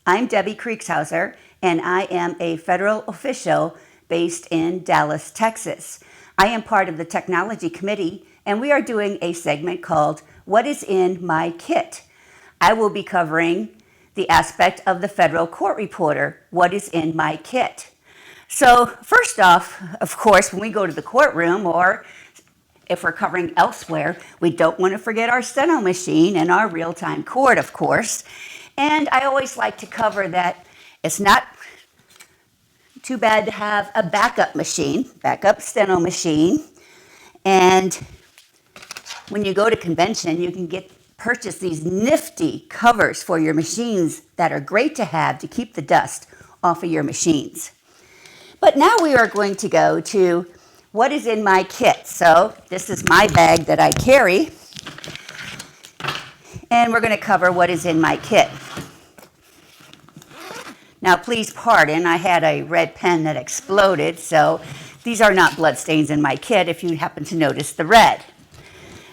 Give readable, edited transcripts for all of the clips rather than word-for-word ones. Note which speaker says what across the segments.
Speaker 1: I'm Debbie Kriegshauser, and I am a federal official based in Dallas, Texas. I am part of the technology committee, and we are doing a segment called What is in My Kit? I will be covering the aspect of the federal court reporter, what is in my kit? So first off, of course, when we go to the courtroom or if we're covering elsewhere, we don't want to forget our steno machine and our real-time court, of course. And I always like to cover that it's not too bad to have a backup machine, backup steno machine. And when you go to convention, you can purchase these nifty covers for your machines that are great to have to keep the dust off of your machines. But now we are going to go to what is in my kit. So this is my bag that I carry, and we're going to cover what is in my kit. Now please pardon, I had a red pen that exploded, so these are not blood stains in my kit if you happen to notice the red.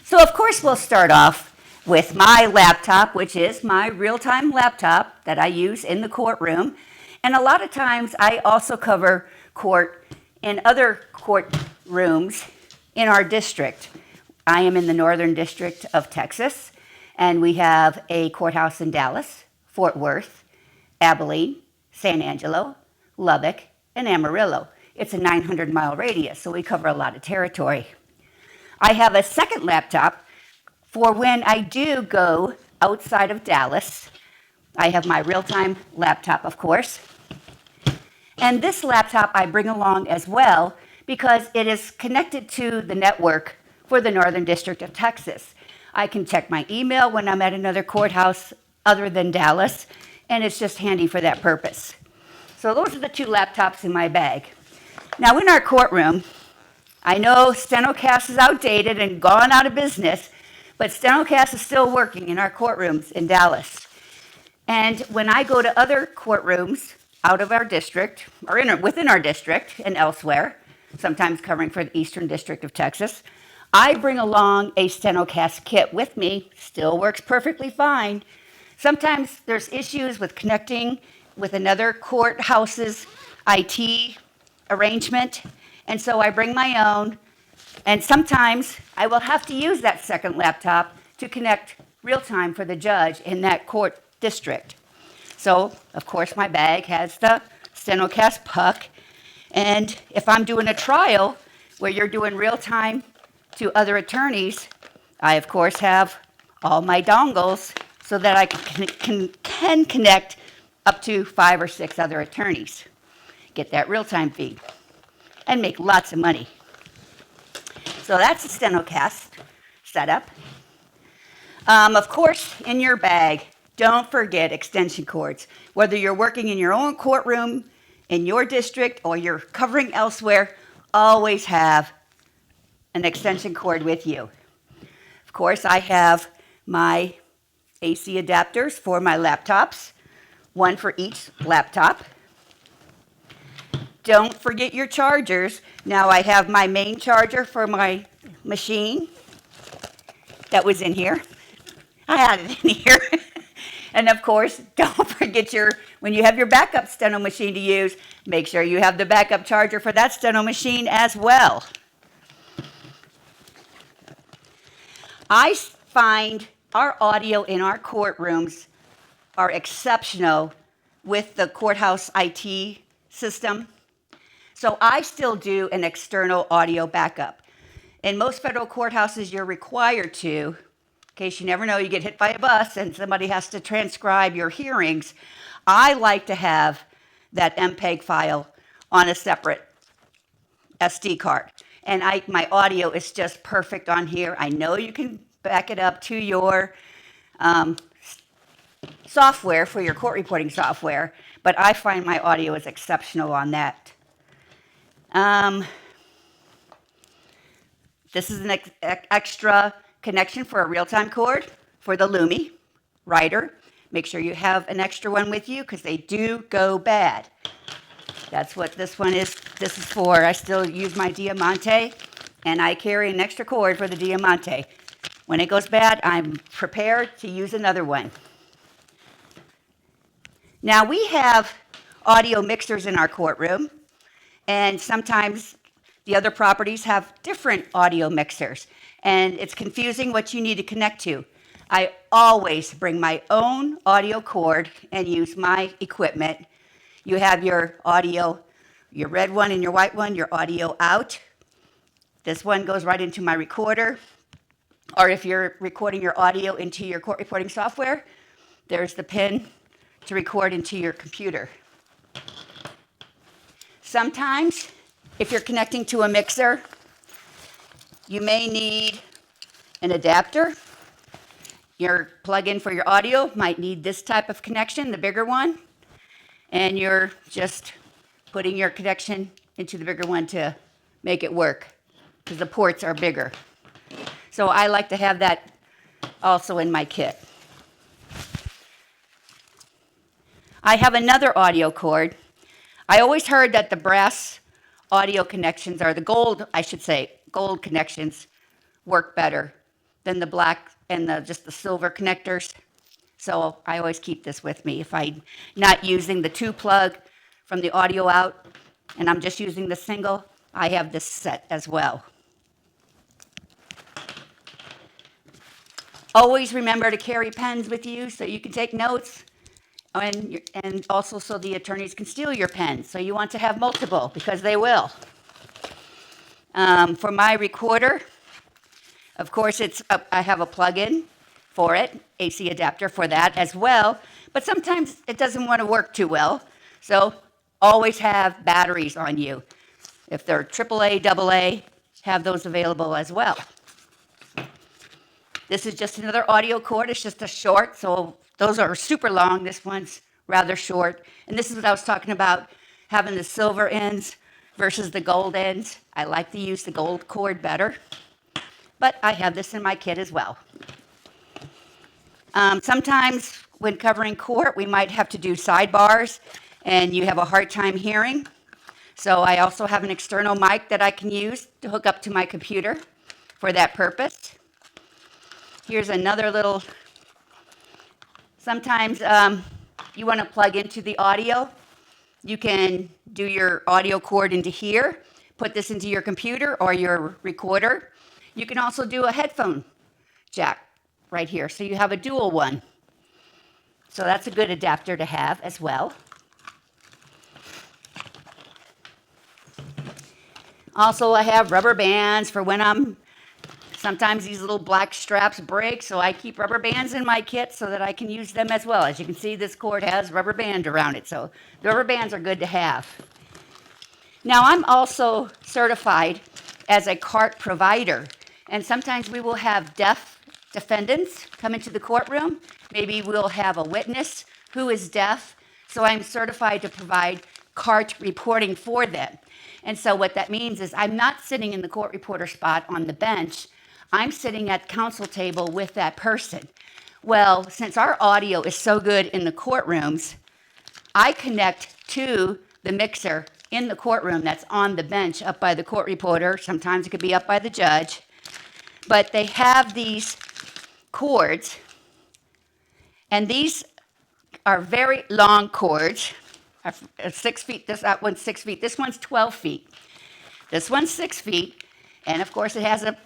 Speaker 1: So of course we'll start off with my laptop, which is my real-time laptop that I use in the courtroom. And a lot of times I also cover court in other courtrooms in our district. I am in the Northern District of Texas, and we have a courthouse in Dallas, Fort Worth, Abilene, San Angelo, Lubbock, and Amarillo. It's a 900-mile radius, so we cover a lot of territory. I have a second laptop for when I do go outside of Dallas. I have my real-time laptop, of course. And this laptop I bring along as well because it is connected to the network for the Northern District of Texas. I can check my email when I'm at another courthouse other than Dallas, and it's just handy for that purpose. So those are the two laptops in my bag. Now in our courtroom, I know StenoCast is outdated and gone out of business, but StenoCast is still working in our courtrooms in Dallas. And when I go to other courtrooms out of our district, or within our district and elsewhere, sometimes covering for the Eastern District of Texas, I bring along a StenoCast kit with me. Still works perfectly fine. Sometimes there's issues with connecting with another courthouse's IT arrangement, and so I bring my own. And sometimes I will have to use that second laptop to connect real time for the judge in that court district. So, of course, my bag has the StenoCast puck. And if I'm doing a trial where you're doing real time to other attorneys, I, of course, have all my dongles so that I can connect up to 5 or 6 other attorneys, get that real time feed, and make lots of money. So that's the StenoCast setup. Of course, in your bag, don't forget extension cords. Whether you're working in your own courtroom, in your district, or you're covering elsewhere, always have an extension cord with you. Of course, I have my AC adapters for my laptops, one for each laptop. Don't forget your chargers. Now I have my main charger for my machine that was in here. I had it in here. And of course, don't forget when you have your backup steno machine to use, make sure you have the backup charger for that steno machine as well. I find our audio in our courtrooms are exceptional with the courthouse IT system. So I still do an external audio backup. In most federal courthouses, you're required to, in case you never know, you get hit by a bus and somebody has to transcribe your hearings. I like to have that MPEG file on a separate SD card. And my audio is just perfect on here. I know you can back it up to your software for your court reporting software, but I find my audio is exceptional on that. This is an extra connection for a real-time cord for the Lumi writer. Make sure you have an extra one with you because they do go bad. That's what this one is. This is for. I still use my Diamante, and I carry an extra cord for the Diamante. When it goes bad, I'm prepared to use another one. Now, we have audio mixers in our courtroom, and sometimes the other properties have different audio mixers, and it's confusing what you need to connect to. I always bring my own audio cord and use my equipment. You have your audio, your red one and your white one, your audio out. This one goes right into my recorder. Or if you're recording your audio into your court reporting software, there's the pin to record into your computer. Sometimes, if you're connecting to a mixer, you may need an adapter. Your plug-in for your audio might need this type of connection, the bigger one, and you're just putting your connection into the bigger one to make it work, because the ports are bigger. So I like to have that also in my kit. I have another audio cord. I always heard that the brass audio connections, or the gold, I should say, gold connections work better than the black and just the silver connectors. So I always keep this with me. If I'm not using the 2-plug from the audio out and I'm just using the single, I have this set as well. Always remember to carry pens with you so you can take notes, and also so the attorneys can steal your pen. So you want to have multiple, because they will. For my recorder, of course, I have a plug-in for it, AC adapter for that as well, but sometimes it doesn't want to work too well. So always have batteries on you. If they're AAA, AA, have those available as well. This is just another audio cord. It's just a short, so those are super long. This one's rather short. And this is what I was talking about, having the silver ends versus the gold ends. I like to use the gold cord better, but I have this in my kit as well. Sometimes when covering court, we might have to do sidebars, and you have a hard time hearing. So I also have an external mic that I can use to hook up to my computer for that purpose. Here's another little, sometimes you want to plug into the audio. You can do your audio cord into here, put this into your computer or your recorder. You can also do a headphone jack right here, so you have a dual one. So that's a good adapter to have as well. Also, I have rubber bands for when sometimes these little black straps break, so I keep rubber bands in my kit so that I can use them as well. As you can see, this cord has rubber band around it, so the rubber bands are good to have. Now, I'm also certified as a CART provider, and sometimes we will have deaf defendants come into the courtroom. Maybe we'll have a witness who is deaf, so I'm certified to provide CART reporting for them. And so what that means is I'm not sitting in the court reporter spot on the bench. I'm sitting at the counsel table with that person. Well, since our audio is so good in the courtrooms, I connect to the mixer in the courtroom that's on the bench up by the court reporter. Sometimes it could be up by the judge. But they have these cords, and these are very long cords. 6 feet, that one's 6 feet. This one's 12 feet. This one's 6 feet. And of course, it has a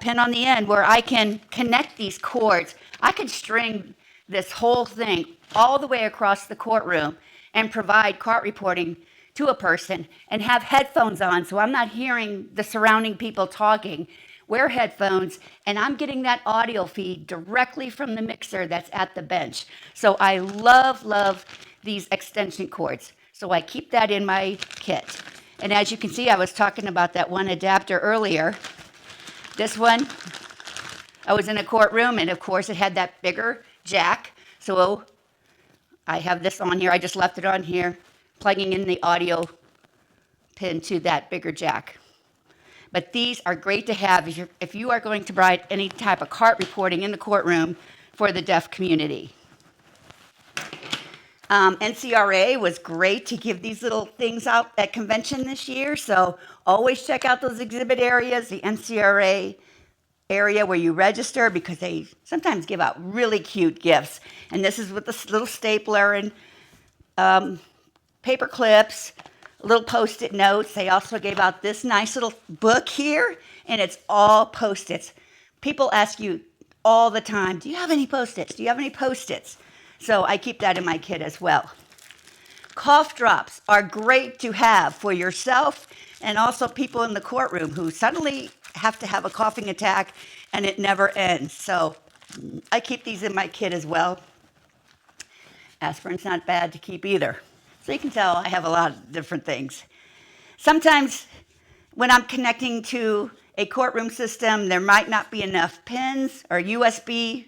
Speaker 1: pin on the end where I can connect these cords. I could string this whole thing all the way across the courtroom and provide court reporting to a person and have headphones on so I'm not hearing the surrounding people talking. Wear headphones, and I'm getting that audio feed directly from the mixer that's at the bench. So I love these extension cords. So I keep that in my kit. And as you can see, I was talking about that one adapter earlier. This one, I was in a courtroom, and of course it had that bigger jack. So I have this on here. I just left it on here, plugging in the audio pin to that bigger jack. But these are great to have if you are going to provide any type of CART reporting in the courtroom for the deaf community. NCRA was great to give these little things out at convention this year, so always check out those exhibit areas. The NCRA area where you register, because they sometimes give out really cute gifts. And this is with this little stapler and paper clips, little post-it notes. They also gave out this nice little book here, and it's all post-its. People ask you all the time, do you have any post-its? Do you have any post-its? So I keep that in my kit as well. Cough drops are great to have for yourself and also people in the courtroom who suddenly have to have a coughing attack and it never ends. So I keep these in my kit as well. Aspirin's not bad to keep either. So you can tell I have a lot of different things. Sometimes when I'm connecting to a courtroom system, there might not be enough pins or USB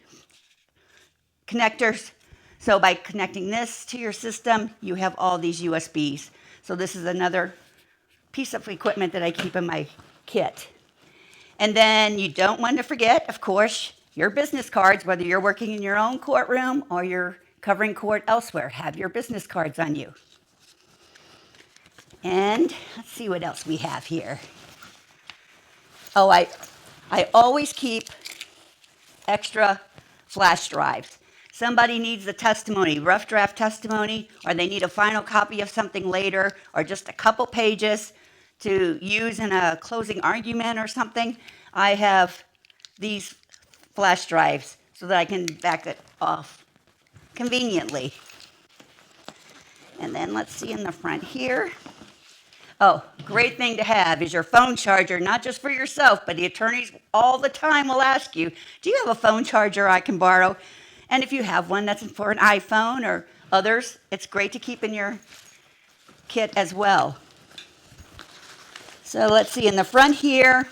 Speaker 1: connectors. So by connecting this to your system, you have all these USBs. So this is another piece of equipment that I keep in my kit. And then you don't want to forget, of course, your business cards, whether you're working in your own courtroom or you're covering court elsewhere. Have your business cards on you. And let's see what else we have here. Oh, I always keep extra flash drives. Somebody needs a testimony, rough draft testimony, or they need a final copy of something later, or just a couple pages to use in a closing argument or something. I have these flash drives so that I can back it off conveniently. And then let's see in the front here. Oh, great thing to have is your phone charger, not just for yourself, but the attorneys all the time will ask you, do you have a phone charger I can borrow? And if you have one that's for an iPhone or others, it's great to keep in your kit as well. So let's see, in the front here,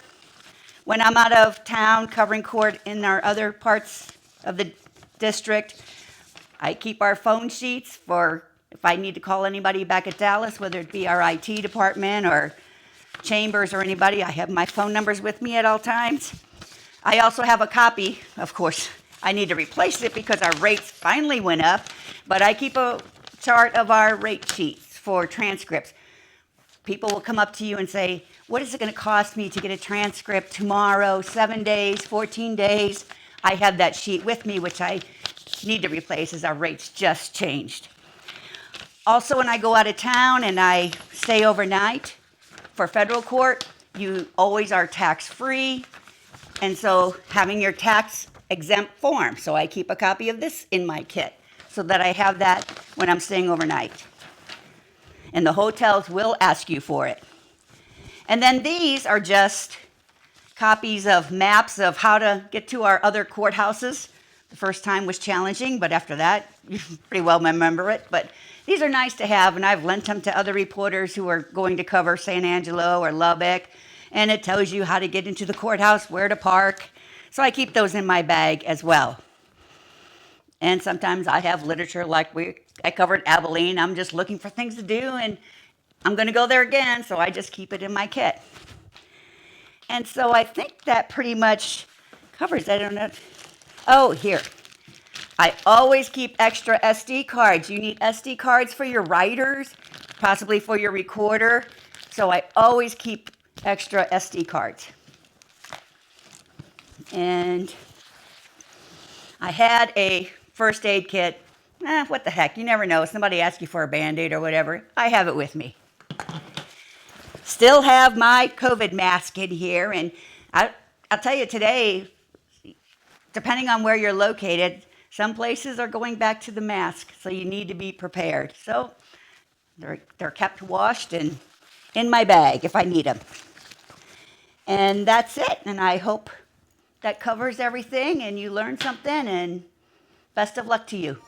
Speaker 1: when I'm out of town covering court in our other parts of the district, I keep our phone sheets for if I need to call anybody back at Dallas, whether it be our IT department or chambers or anybody. I have my phone numbers with me at all times. I also have a copy, of course. I need to replace it because our rates finally went up, but I keep a chart of our rate sheets for transcripts. People will come up to you and say, what is it going to cost me to get a transcript tomorrow, 7 days, 14 days? I have that sheet with me, which I need to replace as our rates just changed. Also, when I go out of town and I stay overnight for federal court, you always are tax-free. And so having your tax exempt form. So I keep a copy of this in my kit so that I have that when I'm staying overnight. And the hotels will ask you for it. And then these are just copies of maps of how to get to our other courthouses. The first time was challenging, but after that, you pretty well remember it. But these are nice to have, and I've lent them to other reporters who are going to cover San Angelo or Lubbock. And it tells you how to get into the courthouse, where to park. So I keep those in my bag as well. And sometimes I have literature like I covered Abilene. I'm just looking for things to do, and I'm going to go there again, so I just keep it in my kit. And so I think that pretty much covers it. I don't know. Oh, here. I always keep extra SD cards. You need SD cards for your writers, possibly for your recorder. So I always keep extra SD cards. And I had a first aid kit. What the heck? You never know. Somebody asks you for a Band-Aid or whatever. I have it with me. Still have my COVID mask in here. And I'll tell you today, depending on where you're located, some places are going back to the mask. So you need to be prepared. So they're kept washed and in my bag if I need them. And that's it. And I hope that covers everything and you learned something, and best of luck to you.